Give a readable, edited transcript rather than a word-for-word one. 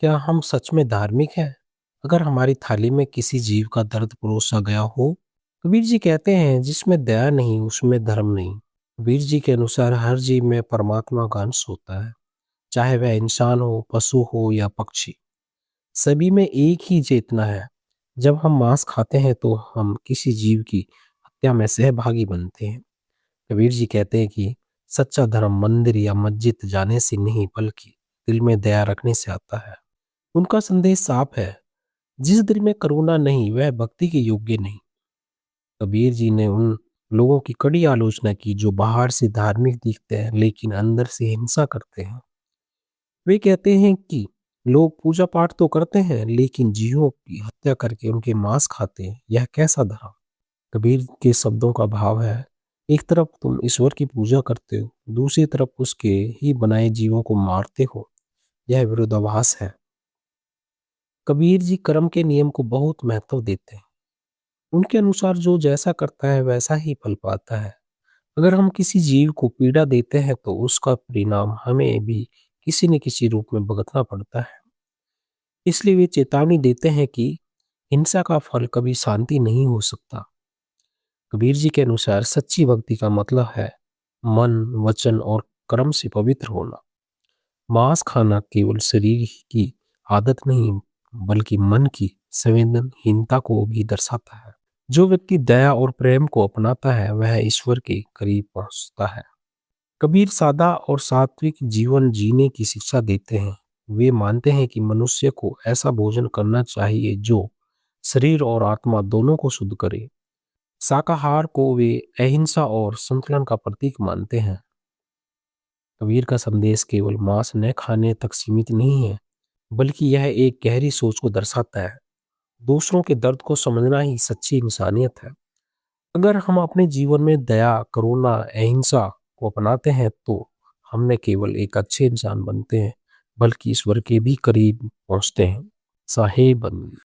क्या हम सच में धार्मिक हैं? अगर हमारी थाली में किसी जीव का दर्द परोसा गया हो, कबीर जी कहते हैं जिसमें दया नहीं उसमें धर्म नहीं। कबीर जी के अनुसार हर जीव में परमात्मा का अंश होता है, चाहे वह इंसान हो, पशु हो या पक्षी। सभी में एक ही चेतना है। जब हम मांस खाते हैं तो हम किसी जीव की हत्या में सहभागी बनते हैं। कबीर जी कहते हैं कि सच्चा धर्म मंदिर या मस्जिद जाने से नहीं बल्कि दिल में दया रखने से आता है। उनका संदेश साफ है, जिस दिल में करुणा नहीं वह भक्ति के योग्य नहीं। कबीर जी ने उन लोगों की कड़ी आलोचना की जो बाहर से धार्मिक दिखते हैं लेकिन अंदर से हिंसा करते हैं। वे कहते हैं कि लोग पूजा पाठ तो करते हैं लेकिन जीवों की हत्या करके उनके मांस खाते हैं, यह कैसा धर्म। कबीर के शब्दों का भाव है, एक तरफ तुम ईश्वर की पूजा करते हो, दूसरी तरफ उसके ही बनाए जीवों को मारते हो। यह विरोधाभास है। कबीर जी कर्म के नियम को बहुत महत्व देते हैं। उनके अनुसार जो जैसा करता है वैसा ही फल पाता है। अगर हम किसी जीव को पीड़ा देते हैं तो उसका परिणाम हमें भी किसी न किसी रूप में भुगतना पड़ता है। इसलिए वे चेतावनी देते हैं कि हिंसा का फल कभी शांति नहीं हो सकता। कबीर जी के अनुसार सच्ची भक्ति का मतलब है मन, वचन और कर्म से पवित्र होना। मांस खाना केवल शरीर की आदत नहीं बल्कि मन की संवेदनहीनता को भी दर्शाता है। जो व्यक्ति दया और प्रेम को अपनाता है वह ईश्वर के करीब पहुंचता है। कबीर सादा और सात्विक जीवन जीने की शिक्षा देते हैं। वे मानते हैं कि मनुष्य को ऐसा भोजन करना चाहिए जो शरीर और आत्मा दोनों को शुद्ध करे। शाकाहार को वे अहिंसा और संतुलन का प्रतीक मानते हैं। कबीर का संदेश केवल मांस न खाने तक सीमित नहीं है, बल्कि यह एक गहरी सोच को दर्शाता है। दूसरों के दर्द को समझना ही सच्ची इंसानियत है। अगर हम अपने जीवन में दया, करुणा, अहिंसा को अपनाते हैं तो हम न केवल एक अच्छे इंसान बनते हैं, बल्कि ईश्वर के भी करीब पहुंचते हैं। साहेब